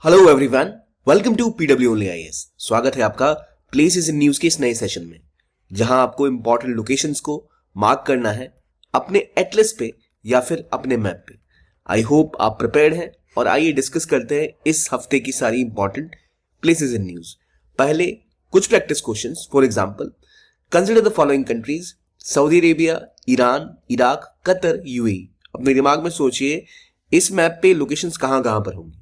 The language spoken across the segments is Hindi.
Hello everyone, welcome to PW only IAS. स्वागत है आपका प्लेसेस इन न्यूज के इस नए सेशन में, जहां आपको इंपॉर्टेंट लोकेशंस को मार्क करना है अपने एटलस पे या फिर अपने मैप पे। आई होप आप प्रिपेयर्ड हैं और आइए डिस्कस करते हैं इस हफ्ते की सारी इंपॉर्टेंट प्लेसेस इन न्यूज। पहले कुछ practice questions. For example, consider the following countries: Saudi Arabia, Iran, Iraq, Qatar, UAE. अपने दिमाग में सोचिए इस मैप पे लोकेशंस कहां कहां पर होंगी।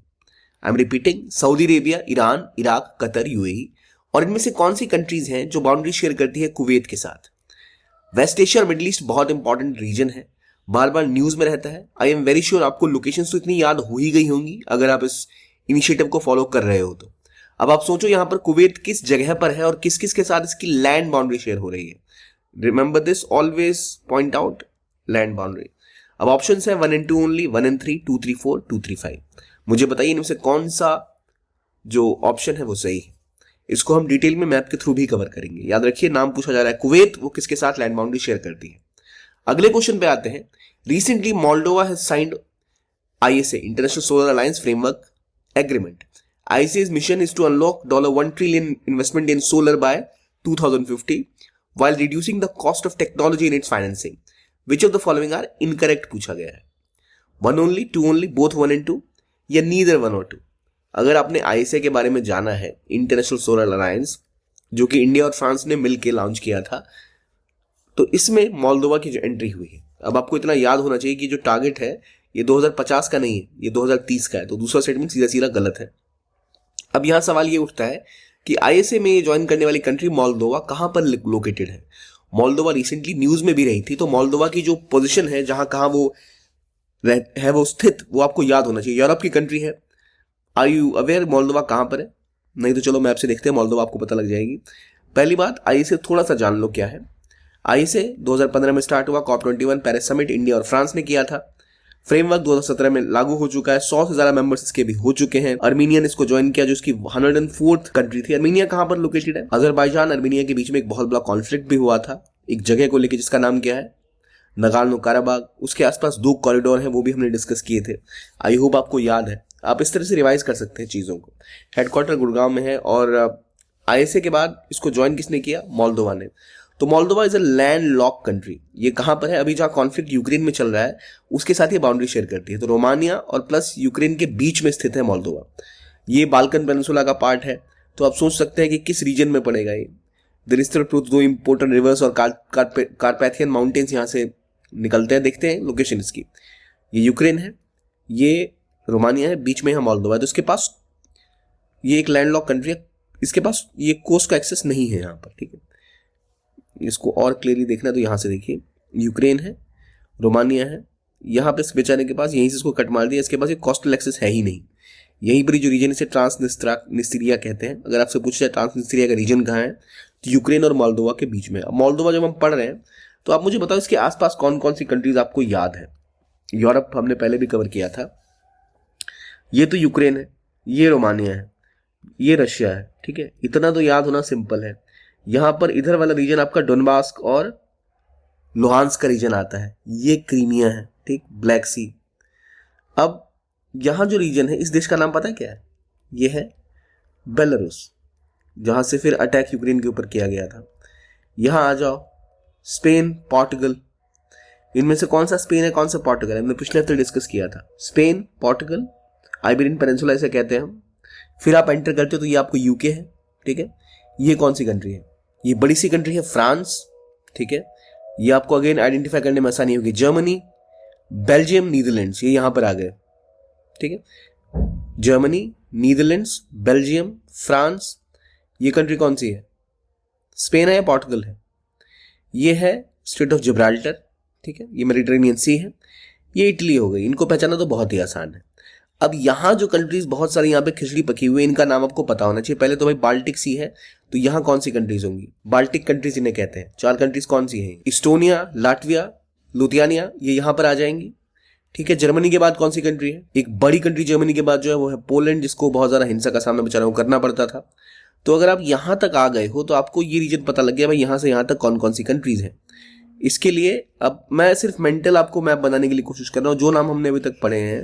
I am repeating, Saudi Arabia, Iran, Iraq, Qatar, UAE. और इनमें से कौन सी कंट्रीज हैं जो बाउंड्री शेयर करती है कुवैत के साथ। वेस्ट एशिया और मिडिल ईस्ट बहुत इंपॉर्टेंट रीजन है, बार बार न्यूज में रहता है। आई एम वेरी श्योर आपको लोकेशंस तो इतनी याद हो ही गई होंगी अगर आप इस इनिशिएटिव को फॉलो कर रहे हो तो। अब आप सोचो यहाँ पर कुवैत किस जगह पर है और किस किस के साथ इसकी लैंड बाउंड्री शेयर हो रही है। Remember this, always point out land boundary. अब ऑप्शन है 1 and 2 ओनली, 1 and 3, 2, 3, 4, 2, 3, 5। मुझे बताइए इनमें से कौन सा जो ऑप्शन है वो सही है। इसको हम डिटेल में मैप के थ्रू भी कवर करेंगे। याद रखिए, नाम पूछा जा रहा है कुवैत, वो किसके साथ लैंड बाउंड्री शेयर करती है। अगले क्वेश्चन पे आते हैं। Recently Moldova has signed ISA, international solar alliance framework agreement. ISA's mission is to unlock $1 trillion investment in solar by 2050 while reducing the cost of technology in its financing. Which of the following are incorrect पूछा गया है। 1 only, 2 only, both 1 and 2, या neither 1 or 2। अगर आपने ISA के बारे में जाना है, इंटरनेशनल सोलर अलायंस, जो कि इंडिया और फ्रांस ने मिलकर लॉन्च किया था, तो इसमें मोल्दोवा की जो एंट्री हुई है। अब आपको इतना याद होना चाहिए कि जो टारगेट है ये 2050 का नहीं है, ये 2030 का है। तो दूसरा स्टेटमेंट सीधा सीधा गलत है। अब यहां सवाल ये उठता है कि ISA में ज्वाइन करने वाली कंट्री मोल्दोवा कहां पर लोकेटेड है। मोल्दोवा रिसेंटली न्यूज में भी रही थी, तो मोल्दोवा की जो पोजीशन है, जहां कहां वो है वो स्थित, वो आपको याद होना चाहिए। यूरोप की कंट्री है। आर यू अवेयर मोल्दोवा कहां पर है? नहीं तो चलो मैप से देखते हैं, मोल्दोवा आपको पता लग जाएगी। पहली बात, ISA थोड़ा सा जान लो क्या है। ISA 2015 में स्टार्ट हुआ, COP21 पेरिस समिट इंडिया और फ्रांस ने किया था। फ्रेमवर्क 2017 में लागू हो चुका है, 100 से ज्यादा मेंबर्स इसके भी हो चुके हैं। अर्मीनिया ने इसको ज्वाइन किया, जो इसकी 104th कंट्री थी। अर्मीनिया कहां पर लोकेटेड है? अजरबैजान अर्मीनिया के बीच में एक बहुत बड़ा कॉन्फ्लिक्ट भी हुआ था एक जगह को लेकर, जिसका नाम क्या है? नगार्नो काराबाग। उसके आसपास 2 कॉरिडोर हैं, वो भी हमने डिस्कस किए थे। आई होप आपको याद है। आप इस तरह से रिवाइज कर सकते हैं चीजों को। हेडक्वार्टर गुड़गांव में है और ISA के बाद इसको ज्वाइन किसने किया? मोल्दोवा ने। तो Moldova is a land lock country. ये कहां पर है? अभी जहां कॉन्फ्लिक्ट यूक्रेन में चल रहा है उसके साथ ये बाउंड्री शेयर करती है। तो रोमानिया और प्लस यूक्रेन के बीच में स्थित है मोल्दोवा। ये बाल्कन पेनिनसुला का पार्ट है। तो आप सोच सकते हैं कि किस रीजन में पड़ेगा ये। दो इंपोर्टेंट रिवर्स और कार्पैथियन माउंटेन्स यहां से निकलते हैं। देखते हैं लोकेशन इसकी। ये यूक्रेन है, ये रोमानिया है, बीच में है मोल्दोवा है। तो इसके पास ये एक लैंडलॉक कंट्री है, इसके पास ये कोस्ट का एक्सेस नहीं है यहाँ पर। ठीक है, इसको और क्लियरली देखना तो यहाँ से देखिए, यूक्रेन है, रोमानिया है, यहाँ पे बेचारे के पास यहीं से इसको कट मार दिया। इसके पास ये कोस्टल एक्सेस है ही नहीं। यहीं पर जो रीजन इसे ट्रांसनिस्ट्रिया कहते हैं। अगर आपसे पूछा जाए ट्रांसनिस्ट्रिया का रीजन कहाँ है, तो यूक्रेन और मोल्दोवा के बीच में। अब मोल्दोवा जब हम पढ़ रहे हैं तो आप मुझे बताओ इसके आसपास कौन कौन सी कंट्रीज आपको याद है। यूरोप हमने पहले भी कवर किया था। ये तो यूक्रेन है, ये रोमानिया है, ये रशिया है। ठीक है, इतना तो याद होना सिंपल है। यहां पर इधर वाला रीजन आपका डोनबास्क और लुहांस्क का रीजन आता है। ये क्रीमिया है, ठीक, ब्लैक सी। अब यहां जो रीजन है, इस देश का नाम पता है क्या है? ये है बेलारूस, जहां से फिर अटैक यूक्रेन के ऊपर किया गया था। यहां आ जाओ, स्पेन, पोर्टुगल। इनमें से कौन सा स्पेन है, कौन सा पोर्टुगल है? हमने पिछले हफ्ते डिस्कस किया था। स्पेन, पोर्टुगल, आइबेरियन पेनिनसुला इसे कहते हैं हम। फिर आप एंटर करते हो तो ये आपको यूके है। ठीक है, ये कौन सी कंट्री है? ये बड़ी सी कंट्री है फ्रांस। ठीक है, ये आपको अगेन आइडेंटिफाई करने में आसानी होगी। जर्मनी, बेल्जियम, नीदरलैंड्स, ये यहां पर आ गए। ठीक है, जर्मनी, नीदरलैंड्स, बेल्जियम, फ्रांस। ये कंट्री कौन सी है? स्पेन है या पोर्टुगल है? ये है स्ट्रेट ऑफ जिब्राल्टर। ठीक है, ये मेडिटेरेनियन सी है। ये इटली हो गई। इनको पहचाना तो बहुत ही आसान है। अब यहाँ जो कंट्रीज बहुत सारी यहाँ पे खिचड़ी पकी हुई है, इनका नाम आपको पता होना चाहिए। पहले तो भाई बाल्टिक सी है, तो यहाँ कौन सी कंट्रीज होंगी? बाल्टिक कंट्रीज इन्हें कहते हैं। 4 कंट्रीज कौन सी हैं? इस्टोनिया, लाटविया, लुथियानिया, ये यहाँ पर आ जाएंगी। ठीक है, जर्मनी के बाद कौन सी कंट्री है? एक बड़ी कंट्री जर्मनी के बाद जो है वो है पोलैंड, जिसको बहुत ज्यादा हिंसा का सामना बेचारों को करना पड़ता था। तो अगर आप यहां तक आ गए हो तो आपको ये रीजन पता लग गया भाई यहां से यहां तक कौन कौन सी कंट्रीज हैं। इसके लिए अब मैं सिर्फ मेंटल आपको मैप बनाने के लिए कोशिश कर रहा हूं। जो नाम हमने अभी तक पढ़े हैं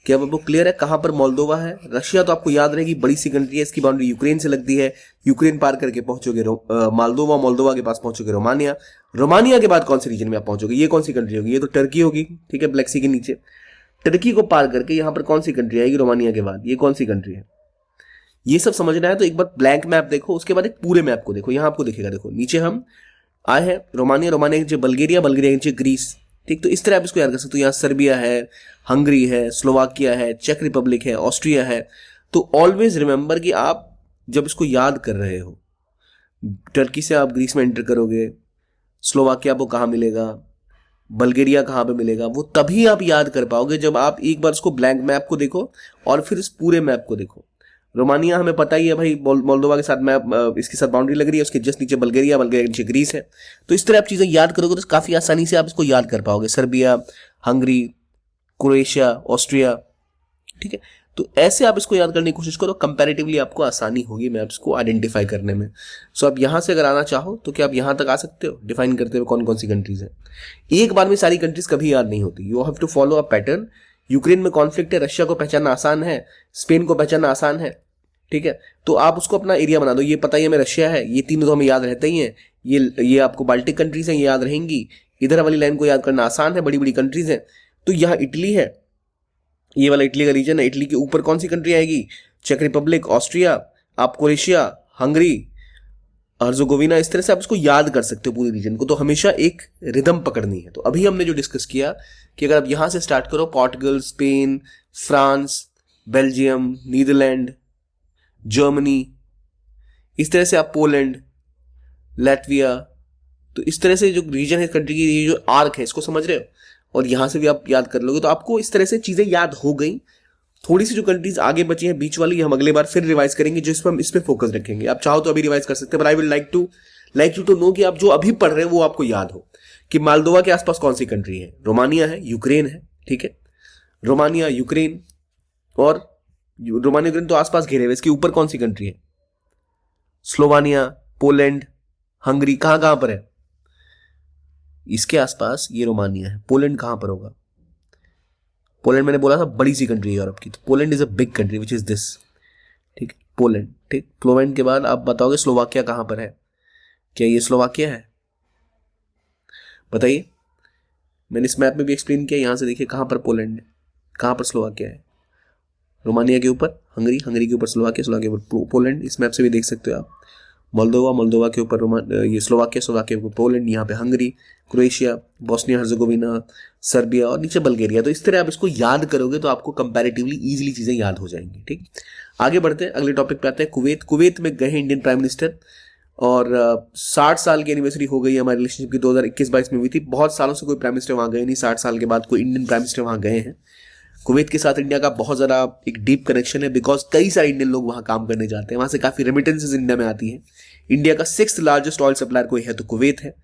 क्या आपको क्लियर है कहाँ पर मोल्दोवा है? रशिया तो आपको याद रहेगी, बड़ी सी कंट्री है, इसकी बाउंड्री यूक्रेन से लगती है। यूक्रेन पार करके पहुंचोगे मोल्दोवा, मोल्दोवा के पास पहुंचोगे रोमानिया, रोमानिया के बाद कौन से रीजन में आप पहुंचोगे? ये कौन सी कंट्री होगी? ये तो टर्की होगी, ठीक है, ब्लैक सी के नीचे। टर्की को पार करके यहाँ पर कौन सी कंट्री आएगी रोमानिया के बाद? ये कौन सी कंट्री है? ये सब समझना है तो एक बार ब्लैंक मैप देखो, उसके बाद एक पूरे मैप को देखो। यहाँ आपको दिखेगा, देखो नीचे हम आए हैं रोमानिया, रोमानिया के नीचे बल्गेरिया, बल्गेरिया के नीचे ग्रीस, ठीक। तो इस तरह आप इसको याद कर सकते हो। यहाँ सर्बिया है, हंगरी है, स्लोवाकिया है, चेक रिपब्लिक है, ऑस्ट्रिया है। तो ऑलवेज रिमेंबर कि आप जब इसको याद कर रहे हो, टर्की से आप ग्रीस में एंटर करोगे, स्लोवाकिया आपको कहाँ मिलेगा, बल्गेरिया कहाँ पे मिलेगा, वो तभी आप याद कर पाओगे जब आप एक बार उसको ब्लैंक मैप को देखो और फिर इस पूरे मैप को देखो। रोमानिया हमें पता ही है भाई, मोल्दोवा के साथ मैप, इसके साथ बाउंड्री लग रही है, उसके जस्ट नीचे बल्गेरिया, बल्गेरिया के नीचे ग्रीस है। तो इस तरह आप चीजें याद करोगे तो काफी आसानी से आप इसको याद कर पाओगे। सर्बिया, हंगरी, क्रोएशिया, ऑस्ट्रिया, ठीक है। तो ऐसे आप इसको याद करने की कोशिश करो, कंपैरेटिवली आपको आसानी होगी मैप्स को आइडेंटिफाई करने में। सो आप यहां से अगर आना चाहो तो क्या आप यहां तक आ सकते हो डिफाइन करते हुए कौन कौन सी कंट्रीज है। एक बार में सारी कंट्रीज कभी याद नहीं होती, you have to follow a pattern. Ukraine में कॉन्फ्लिक्ट है, रशिया को पहचानना आसान है, स्पेन को पहचानना आसान है, ठीक है। तो आप उसको अपना एरिया बना दो, ये पता ही हमें रशिया है, ये तीनों तो हमें याद रहते ही हैं, ये आपको बाल्टिक कंट्रीज हैं, ये याद रहेंगी। इधर वाली लाइन को याद करना आसान है, बड़ी बड़ी कंट्रीज हैं। तो यहाँ इटली है, ये वाला इटली का रीजन है, इटली के ऊपर कौन सी कंट्री आएगी? चेक रिपब्लिक, ऑस्ट्रिया, आप क्रोएशिया, हंगरी, हर्जोगोविना। इस तरह से आप इसको याद कर सकते हो पूरे रीजन को। तो हमेशा एक रिदम पकड़नी है। तो अभी हमने जो डिस्कस किया कि अगर आप यहां से स्टार्ट करो, Portugal, Spain, France, Belgium, Netherland, Germany, इस तरह से आप पोलैंड, लैटविया, तो इस तरह से जो रीजन है कंट्री की, ये जो आर्क है, इसको समझ रहे हो, और यहां से भी आप याद कर लोगे तो आपको इस तरह से चीजें याद हो गई। थोड़ी सी जो कंट्रीज आगे बची हैं बीच वाली, हम अगले बार फिर रिवाइज करेंगे, जो इस पे फोकस रखेंगे। आप चाहो तो अभी रिवाइज कर सकते हैं, but I will like you to know कि आप जो अभी पढ़ रहे हैं वो आपको याद हो कि मोल्दोवा के आसपास कौन सी कंट्री है। रोमानिया है, यूक्रेन है, ठीक है, रोमानिया, यूक्रेन, और रोमानिया यूक्रेन तो आसपास घेरे हुए, इसके ऊपर कौन सी कंट्री है? स्लोवानिया, पोलैंड, हंगरी, कहां कहां पर है? इसके आसपास ये रोमानिया है। पोलैंड कहां पर होगा? पोलैंड मैंने बोला था बड़ी सी कंट्री है यूरोप की, तो Poland is a big country which is this, ठीक, पोलैंड, ठीक। पोलैंड के बाद आप बताओगे स्लोवाकिया कहां पर है? क्या ये स्लोवाकिया है? बताइए। मैंने इस मैप में भी एक्सप्लेन किया, यहां से देखिए कहां पर पोलैंड है, कहां पर स्लोवाकिया है। रोमानिया के ऊपर हंगरी, हंगरी के ऊपर स्लोवाकिया, स्लोवाकिया के ऊपर पोलैंड। इस मैप से भी देख सकते हो आप। मोल्दोवा, मोल्दोवा के ऊपर ये स्लोवाकिया, स्लोवाकिया के ऊपर पोलैंड, यहाँ पे Hungary, Croatia, Bosnia Herzegovina, Serbia, और नीचे बल्गेरिया। तो इस तरह आप इसको याद करोगे तो आपको कंपैरेटिवली इजीली चीजें याद हो जाएंगी, ठीक। आगे बढ़ते हैं, अगले टॉपिक पे आते हैं। कुवैत। कुवैत में गए हैं इंडियन प्राइम मिनिस्टर, और 60 साल की एनिवर्सरी हो गई है हमारी रिलेशनशिप की, 2021-22 में हुई थी। बहुत सालों से कोई प्राइम मिनिस्टर वहां गए नहीं, 60 साल के बाद कोई इंडियन प्राइम मिनिस्टर वहां गए हैं। कुवैत के साथ इंडिया का बहुत ज़्यादा एक डीप कनेक्शन है, बिकॉज कई सारे इंडियन लोग वहाँ काम करने जाते हैं, वहाँ से काफ़ी रेमिटेंसेज इंडिया में आती हैं। इंडिया का 6th लार्जेस्ट ऑयल सप्लायर कोई है तो कुवैत है।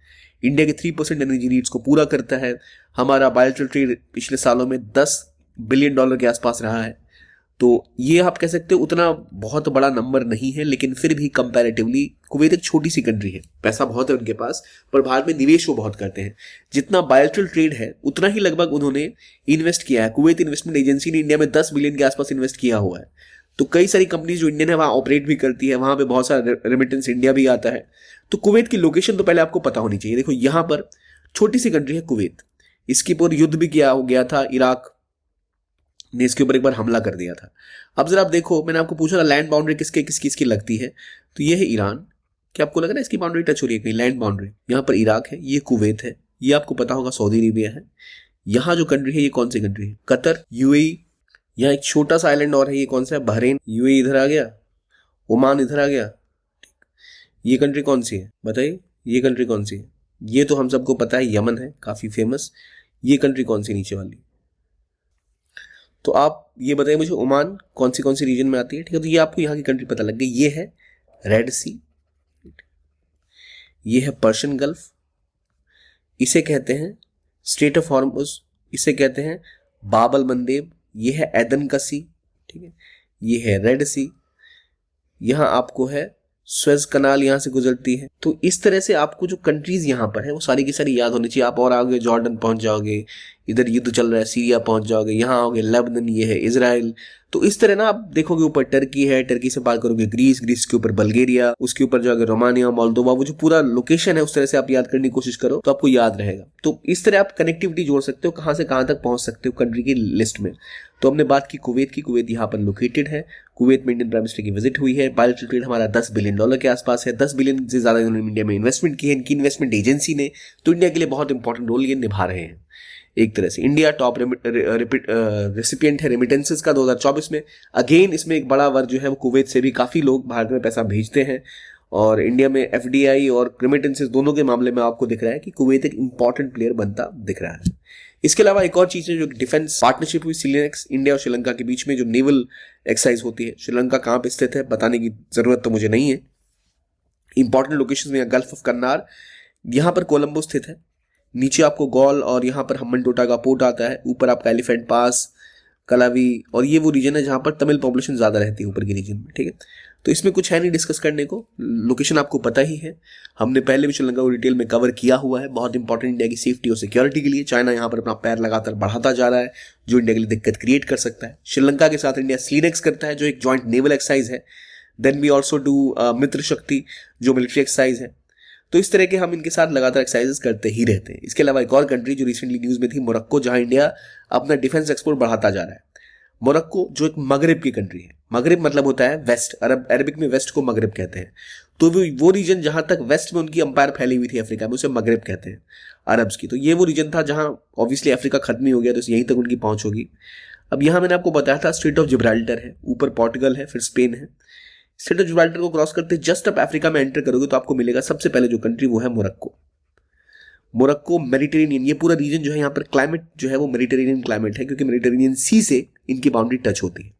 इंडिया के 3% एनर्जी नीड्स को पूरा करता है। हमारा बायलैटरल ट्रेड पिछले सालों में $10 बिलियन के आसपास रहा है। तो ये आप कह सकते हो उतना बहुत बड़ा नंबर नहीं है, लेकिन फिर भी कंपैरेटिवली कुवैत एक छोटी सी कंट्री है, पैसा बहुत है उनके पास, पर भारत में निवेश वो बहुत करते हैं। जितना बायलैटरल ट्रेड है उतना ही लगभग उन्होंने इन्वेस्ट किया है। कुवैत इन्वेस्टमेंट एजेंसी ने इंडिया में 10 बिलियन के आसपास इन्वेस्ट किया हुआ है। तो कई सारी कंपनीज जो इंडियन है वहाँ ऑपरेट भी करती है, वहाँ पे बहुत सारा रेमिटेंस इंडिया भी आता है। तो कुवैत की लोकेशन तो पहले आपको पता होनी चाहिए। देखो यहाँ पर छोटी सी कंट्री है कुवैत, इसके ऊपर युद्ध भी किया हो गया था, इराक ने इसके ऊपर एक बार हमला कर दिया था। अब जरा आप देखो, मैंने आपको पूछा था लैंड बाउंड्री किसकी लगती है, तो ये है ईरान। क्या आपको लग रहा है इसकी बाउंड्री टच हो रही है कहीं? लैंड बाउंड्री यहाँ पर इराक है, ये कुवैत है, ये आपको पता होगा सऊदी अरेबिया है। यहाँ जो कंट्री है ये कौन सी कंट्री है? Qatar, UAE. यहाँ एक छोटा सा आइलैंड और है, ये कौन सा है? बहरीन। यूएई इधर आ गया, ओमान इधर आ गया। ये कंट्री कौन सी है बताइए? ये कंट्री कौन सी है? ये तो हम सबको पता है यमन है, काफी फेमस। ये कंट्री कौन सी नीचे वाली? तो आप ये बताइए मुझे, ओमान कौन सी रीजन में आती है? ठीक है, तो ये आपको यहाँ की कंट्री पता लग गई। ये है रेड सी, ये है पर्शियन गल्फ, इसे कहते हैं स्ट्रेट ऑफ हॉर्मुज, इसे कहते हैं बाबल मंदेब, ये है एदन का सी, ठीक है, ये है रेड सी, यहाँ आपको है स्वेज कनाल यहाँ से गुजरती है। तो इस तरह से आपको जो कंट्रीज यहाँ पर है वो सारी की सारी याद होनी चाहिए। आप और आगे जॉर्डन पहुंच जाओगे, इधर युद्ध चल रहा है, सीरिया पहुंच जाओगे, यहाँ आओगे लेबनान, ये है इजराइल। तो इस तरह ना आप देखोगे ऊपर टर्की है, टर्की से पार करोगे ग्रीस, ग्रीस के ऊपर बल्गेरिया, उसके ऊपर जाओगे रोमानिया, मोल्दोवा, वो जो पूरा लोकेशन है उस तरह से आप याद करने की कोशिश करो तो आपको याद रहेगा। तो इस तरह आप कनेक्टिविटी जोड़ सकते हो, कहां से कहां तक पहुंच सकते हो कंट्री की लिस्ट में। तो हमने बात की कुवैत की, कुवैत यहाँ पर लोकेटेड है, कुवैत में इंडियन प्राइम मिनिस्टर की विजिट हुई है, बायलैटरल ट्रेड हमारा $10 बिलियन के आसपास है, 10 बिलियन से ज्यादा इन्होंने इंडिया में इन्वेस्टमेंट की है, इनकी इन्वेस्टमेंट एजेंसी ने, तो इंडिया के लिए बहुत इंपॉर्टेंट रोल ये निभा रहे हैं। एक तरह से इंडिया टॉप रेसिपिएंट है रेमिटेंसेस का 2024 में। अगेन इसमें एक बड़ा वर्ग जो है वो कुवैत से भी काफी लोग भारत में पैसा भेजते हैं, और इंडिया में एफडीआई और रेमिटेंसेस दोनों के मामले में आपको दिख रहा है कि कुवैत एक इंपॉर्टेंट प्लेयर बनता दिख रहा है। इसके अलावा एक और चीज है जो डिफेंस पार्टनरशिप हुई सिलेनेक्स इंडिया और श्रीलंका के बीच में, जो नेवल एक्सरसाइज होती है। श्रीलंका कहाँ पे स्थित है बताने की जरूरत तो मुझे नहीं है, इंपॉर्टेंट लोकेशन में गल्फ ऑफ कन्नार, यहाँ पर कोलंबो स्थित है, नीचे आपको गॉल और यहाँ पर हम्बनटोटा का पोर्ट आता है, ऊपर आपका एलिफेंट पास, कलावी, और ये वो रीजन है जहाँ पर तमिल पॉपुलेशन ज़्यादा रहती है ऊपर के रीजन में, ठीक है। तो इसमें कुछ है नहीं डिस्कस करने को, लोकेशन आपको पता ही है, हमने पहले भी श्रीलंका को डिटेल में कवर किया हुआ है, बहुत इंपॉर्टेंट इंडिया की सेफ्टी और सिक्योरिटी के लिए। चाइना यहाँ पर अपना पैर लगातार बढ़ाता जा रहा है जो इंडिया के लिए दिक्कत क्रिएट कर सकता है। श्रीलंका के साथ इंडिया स्लीनेक्स करता है जो एक जॉइंट नेवल एक्सरसाइज है। देन वी ऑल्सो डू मित्र शक्ति जो मिलिट्री एक्सरसाइज है। तो इस तरह के हम इनके साथ लगातार एक्सरसाइजेस करते ही रहते हैं। इसके अलावा एक और कंट्री जो रिसेंटली न्यूज में थी, मोरक्को, जहां इंडिया अपना डिफेंस एक्सपोर्ट बढ़ाता जा रहा है। मोरक्को जो एक मगरिब की कंट्री है, मगरिब मतलब होता है वेस्ट, अरबिक में वेस्ट को मगरिब कहते हैं। तो वो रीजन जहां तक वेस्ट में उनकी अंपायर फैली हुई थी अफ्रीका में, उसे मगरिब कहते हैं अरब्स की। तो ये वो रीजन था जहां ऑब्वियसली अफ्रीका खत्म ही हो गया, तो यहीं तक उनकी पहुंच होगी। अब यहाँ मैंने आपको बताया था स्ट्रेट ऑफ जिब्राल्टर है, ऊपर पोर्टुगल है, फिर स्पेन है। स्ट्रेट ऑफ जिब्राल्टर को क्रॉस करते जस्ट आप अफ्रीका में एंटर करोगे तो आपको मिलेगा सबसे पहले जो कंट्री वो है मोरक्को। मोरक्को मेडिटेरेनियन, ये पूरा रीजन जो है यहाँ पर क्लाइमेट जो है वो मेडिटेरेनियन क्लाइमेट है, क्योंकि मेडिटेरेनियन सी से इनकी बाउंड्री टच होती है।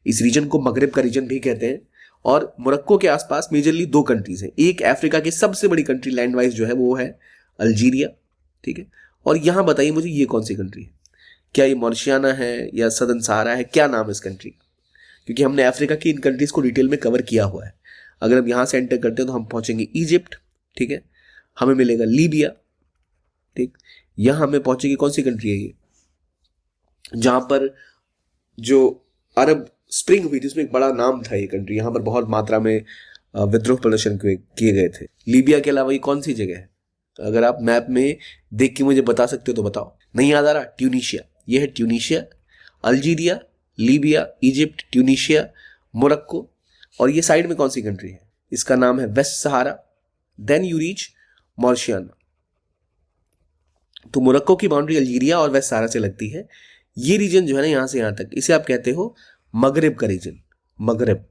इस रीजन को मगरिब का रीजन भी कहते हैं। और मोरक्को के आसपास मेजरली दो कंट्रीज हैं, एक अफ्रीका की सबसे बड़ी कंट्री लैंड वाइज जो है वो है अल्जीरिया, ठीक है। और यहां बताइए मुझे ये कौन सी कंट्री है, क्या ये मॉरिशियाना है या सदर्न सहारा है, क्या नाम है इस कंट्री, क्योंकि हमने अफ्रीका की इन कंट्रीज को डिटेल में कवर किया हुआ है। अगर हम यहां से एंटर करते हैं तो हम पहुंचेंगे इजिप्ट, ठीक है, हमें मिलेगा लीबिया, ठीक। यहां हमें पहुंचेगी कौन सी कंट्री है ये, जहां पर जो अरब स्प्रिंग हुई थी उसमें एक बड़ा नाम था ये कंट्री, यहां पर बहुत मात्रा में विद्रोह प्रदर्शन किए गए थे। लीबिया के अलावा ये कौन सी जगह है, अगर आप मैप में देख के मुझे बता सकते हो तो बताओ। नहीं याद आ रहा, ट्यूनीशिया, ये है Tunisia, Algeria, Libya, Egypt, Tunisia, Morocco, और ये साइड में कौन सी कंट्री है, इसका नाम है West Sahara. Then you reach Mauritania. तो मोरक्को की बाउंड्री अल्जीरिया और वेस्ट सहारा से लगती है। ये रीजन जो है ना यहां से यहां तक, इसे आप कहते हो मगरिब का रीजन, मगरिब।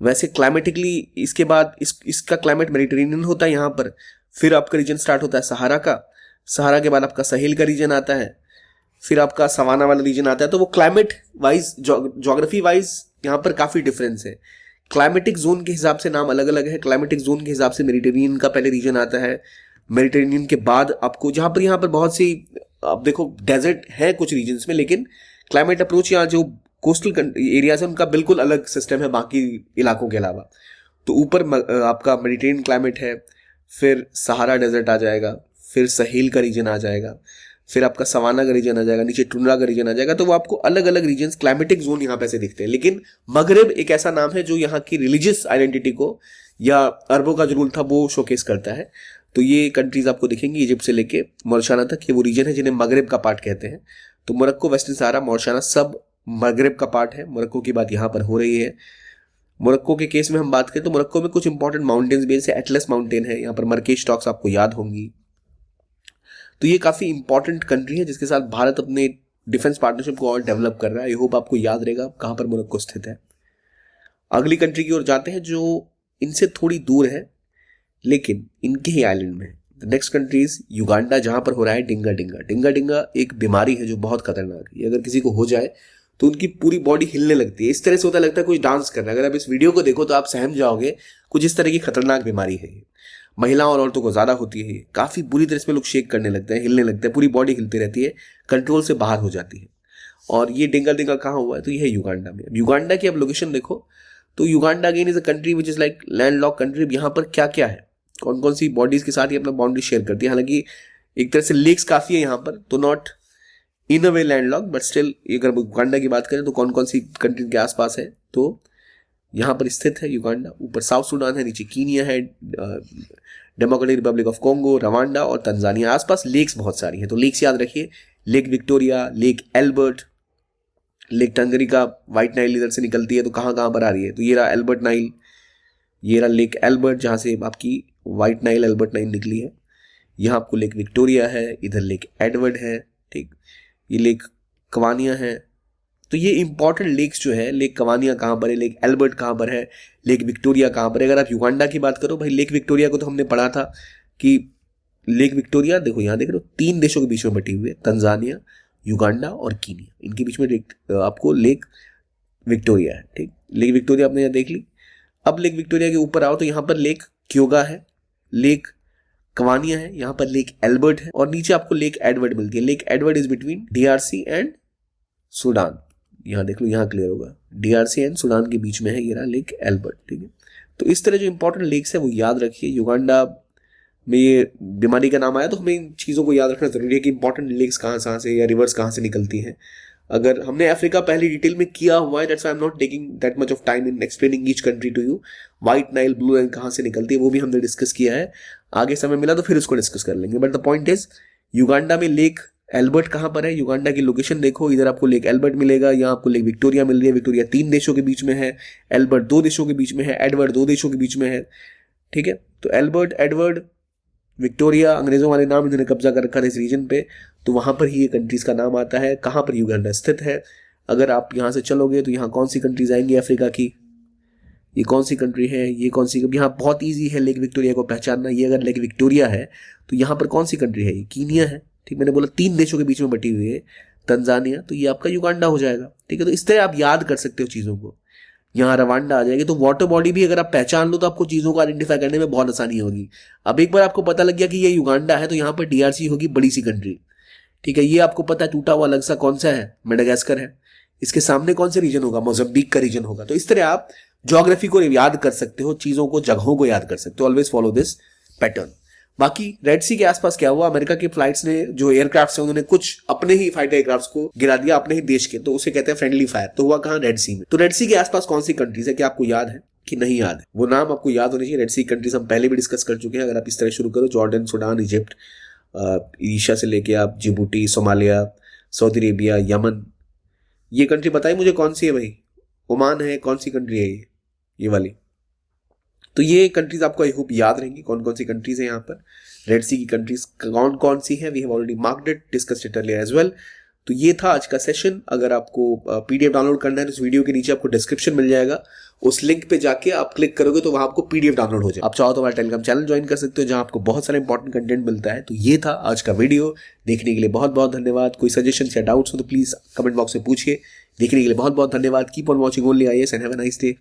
वैसे क्लाइमेटिकली इसके बाद इसका क्लाइमेट मेडिटेरेनियन होता है यहाँ पर, फिर आपका रीजन स्टार्ट होता है सहारा का, सहारा के बाद आपका सहेल का रीजन आता है, फिर आपका सवाना वाला रीजन आता है। तो वो क्लाइमेट वाइज, ज्योग्राफी वाइज यहाँ पर काफी डिफरेंस है। क्लाइमेटिक जोन के हिसाब से नाम अलग अलग है। क्लाइमेटिक जोन के हिसाब से मेडिटेरेनियन का पहले रीजन आता है, मेडिटेरेनियन के बाद आपको जहां पर यहाँ पर बहुत सी, आप देखो डेजर्ट है कुछ रीजन्स में, लेकिन क्लाइमेट अप्रोच या जो कोस्टल एरियाज है उनका बिल्कुल अलग सिस्टम है बाकी इलाकों के अलावा। तो ऊपर आपका मेडिटेरेनियन क्लाइमेट है, फिर सहारा डेजर्ट आ जाएगा, फिर सहेल का रीजन आ जाएगा, फिर आपका सवाना का रीजन आ जाएगा, नीचे टुंड्रा का रीजन आ जाएगा। तो वो आपको अलग अलग रीजन्स, क्लाइमेटिक जोन यहाँ पे ऐसे दिखते हैं। लेकिन मगरिब एक ऐसा नाम है जो यहाँ की रिलीजियस आइडेंटिटी को या अरबों का जो रूल था वो शोकेस करता है। तो ये कंट्रीज आपको दिखेंगी इजिप्ट से लेके मॉरिशियाना तक, ये वो रीजन है जिन्हें मगरिब का पार्ट कहते हैं। तो मोरक्को, वेस्टर्न सहारा, मॉरिशियाना सब मगरिब का पार्ट है। मोरक्को की बात यहाँ पर हो रही है। मोरक्को के केस में हम बात करें तो मोरक्को में कुछ इंपॉर्टेंट माउंटेन्स भी, जैसे एटलस माउंटेन है, यहाँ पर मरकेश टॉक्स आपको याद होंगी। तो ये काफी इंपॉर्टेंट कंट्री है जिसके साथ भारत अपने डिफेंस पार्टनरशिप को और डेवलप कर रहा है। आई होप आपको याद रहेगा कहां पर मोरक्को स्थित है। अगली कंट्री की ओर जाते हैं जो इनसे थोड़ी दूर है लेकिन इनके ही आइलैंड में है। नेक्स्ट कंट्री इज युगांडा, जहां पर हो रहा है डिंगा डिंगा। डिंगा डिंगा एक बीमारी है जो बहुत खतरनाक है। अगर किसी को हो जाए तो उनकी पूरी बॉडी हिलने लगती है, इस तरह से होता लगता है कुछ डांस कर रहा है। अगर आप इस वीडियो को देखो तो आप सहम जाओगे, कुछ इस तरह की खतरनाक बीमारी है ये। महिलाओं और औरतों को ज्यादा होती है ये। काफी बुरी तरह से लोग शेक करने लगते हैं, हिलने लगते हैं, पूरी बॉडी हिलती रहती है, कंट्रोल से बाहर हो जाती है। और ये डिंगा डिंगा कहाँ हुआ है, तो ये है युगांडा में। युगांडा की अब लोकेशन देखो तो Uganda again is a country which is like land lock country. यहाँ पर क्या क्या है, कौन कौन सी बॉडीज के साथ ये अपना बाउंड्री शेयर करती है। हालांकि एक तरह से लेक्स काफी है यहाँ पर, तो not in a way landlock, but still अगर युगांडा की बात करें तो कौन कौन सी कंट्री के आसपास है, तो यहाँ पर स्थित है युगांडा। ऊपर साउथ सूडान है, नीचे कीनिया है, Democratic Republic of Congo, Rwanda और तंजानिया। आसपास लेक्स बहुत सारी हैं, तो लेक्स याद रखिए, Lake Victoria, Lake Albert, Lake Tanganyika, White Nile इधर से निकलती है, तो कहाँ कहाँ पर आ रही है, तो ये रहा एल्बर्ट नाइल, ये रहा लेक एल्बर्ट जहाँ से आपकी व्हाइट नाइल एल्बर्ट नाइल निकली है। यहाँ आपको लेक विक्टोरिया है, इधर लेक एडवर्ड है, ठीक, ये लेक कवानिया है। तो ये इंपॉर्टेंट लेक्स जो है, लेक कवानिया कहाँ पर है, लेक एल्बर्ट कहाँ पर है, लेक विक्टोरिया कहाँ पर है। अगर आप युगांडा की बात करो भाई, लेक विक्टोरिया को तो हमने पढ़ा था कि लेक विक्टोरिया देखो यहाँ देख रहे हो 3 देशों के बीच में बटी हुई है, तंजानिया, युगांडा और कीनिया, इनके बीच में आपको लेक विक्टोरिया है, ठीक। लेक विक्टोरिया आपने यहाँ देख ली। अब लेक विक्टोरिया के ऊपर आओ तो यहाँ पर लेक क्योगा है, लेक कवानिया है, यहाँ पर लेक एल्बर्ट है और नीचे आपको लेक एडवर्ड मिलती है। Lake Edward is between DRC and Sudan, यहाँ देख लो, यहाँ क्लियर होगा, डीआरसी एंड सूडान के बीच में है ये रहा लेक एल्बर्ट, ठीक है। तो इस तरह जो इंपॉर्टेंट लेक्स है वो याद रखिए। युगांडा में ये बीमारी का नाम आया तो हमें इन चीज़ों को याद रखना जरूरी है कि इंपॉर्टेंट लेक्स कहाँ से या रिवर्स कहाँ से निकलती हैं। अगर हमने अफ्रीका पहले डिटेल में किया हुआ है, that's why I am not taking that much of time in explaining each country to you. White Nile, blue Nile कहाँ से निकलती है वो भी हमने डिस्कस किया है, आगे समय मिला तो फिर उसको डिस्कस कर लेंगे। But the point is, Uganda में लेक एल्बर्ट कहाँ पर है, युगांडा की लोकेशन देखो, इधर आपको लेक एल्बर्ट मिलेगा, यहाँ आपको लेक विक्टोरिया मिल रही है। विक्टोरिया 3 देशों के बीच में है, एल्बर्ट 2 देशों के बीच में है, एडवर्ड 2 देशों के बीच में है, ठीक है। तो एल्बर्ट, एडवर्ड, विक्टोरिया, अंग्रेजों वाले नाम इन्होंने कब्जा कर रखा था इस रीजन पे, तो वहां पर ही ये कंट्रीज का नाम आता है। कहाँ पर युगांडा स्थित है, अगर आप यहाँ से चलोगे तो यहाँ कौन सी कंट्रीज आएंगी अफ्रीका की, ये कौन सी कंट्री है, ये कौन सी, यहाँ बहुत ईजी है लेक विक्टोरिया को पहचानना। ये अगर लेक विक्टोरिया है तो यहाँ पर कौन सी कंट्री है, ये कीनिया है, ठीक। मैंने बोला 3 देशों के बीच में बटी हुई है, तंजानिया, तो ये आपका युगांडा हो जाएगा, ठीक है। तो इस तरह आप याद कर सकते हो चीज़ों को। यहाँ रवांडा आ जाएगी, तो वाटर बॉडी भी अगर आप पहचान लो तो आपको चीज़ों को आइडेंटिफाई करने में बहुत आसानी होगी। अब एक बार आपको पता लग गया कि ये युगांडा है तो यहाँ पर डीआरसी होगी, बड़ी सी कंट्री, ठीक है। ये आपको पता है टूटा हुआ अलग सा कौन सा है, मेडागास्कर है। इसके सामने कौन सा रीजन होगा, मोजाम्बिक का रीजन होगा। तो इस तरह आप ज्योग्राफी को याद कर सकते हो, चीज़ों को, जगहों को याद कर सकते हो। Always follow this pattern. बाकी रेड सी के आसपास क्या हुआ, अमेरिका के फ्लाइट्स ने, जो एयरक्राफ्ट है उन्होंने कुछ अपने ही फाइटर एयरक्राफ्ट को गिरा दिया, अपने ही देश के, तो उसे कहते हैं फ्रेंडली फायर। तो हुआ कहाँ, रेड सी में। तो रेड सी के आसपास कौन सी कंट्रीज है, क्या आपको याद है कि नहीं याद है, वो नाम आपको याद होने चाहिए। रेड सी कंट्रीज हम पहले भी डिस्कस कर चुके हैं। अगर आप इस तरह शुरू करो, जॉर्डन, सूडान, इजिप्ट, ईशा से लेके आप Djibouti, Somalia, Saudi Arabia, Yemen, ये कंट्री बताइए मुझे कौन सी है भाई, ओमान है, कौन सी कंट्री है ये वाली। तो ये कंट्रीज आपको आई होप याद रहेंगी, कौन कौन सी कंट्रीज है यहाँ पर, रेड सी की कंट्रीज कौन कौन सी है, we have already marked it, discussed it earlier as well. तो ये था आज का सेशन। अगर आपको पीडीएफ डाउनलोड करना है तो इस वीडियो के नीचे आपको डिस्क्रिप्शन मिल जाएगा, उस लिंक पे जाके आप क्लिक करोगे तो वहां आपको पीडीएफ डाउनलोड हो जाए। आप चाहो तो हमारा टेलीग्राम चैनल ज्वाइन कर सकते हो, जहां आपको बहुत सारा इंपॉर्टेंट कंटेंट मिलता है। तो ये था आज का वीडियो, देखने के लिए बहुत बहुत धन्यवाद। कोई सजेशन या डाउट्स हो तो प्लीज कमेंट बॉक्स में पूछिए। देखने के लिए बहुत बहुत धन्यवाद। Keep on watching only IAS and have a nice day.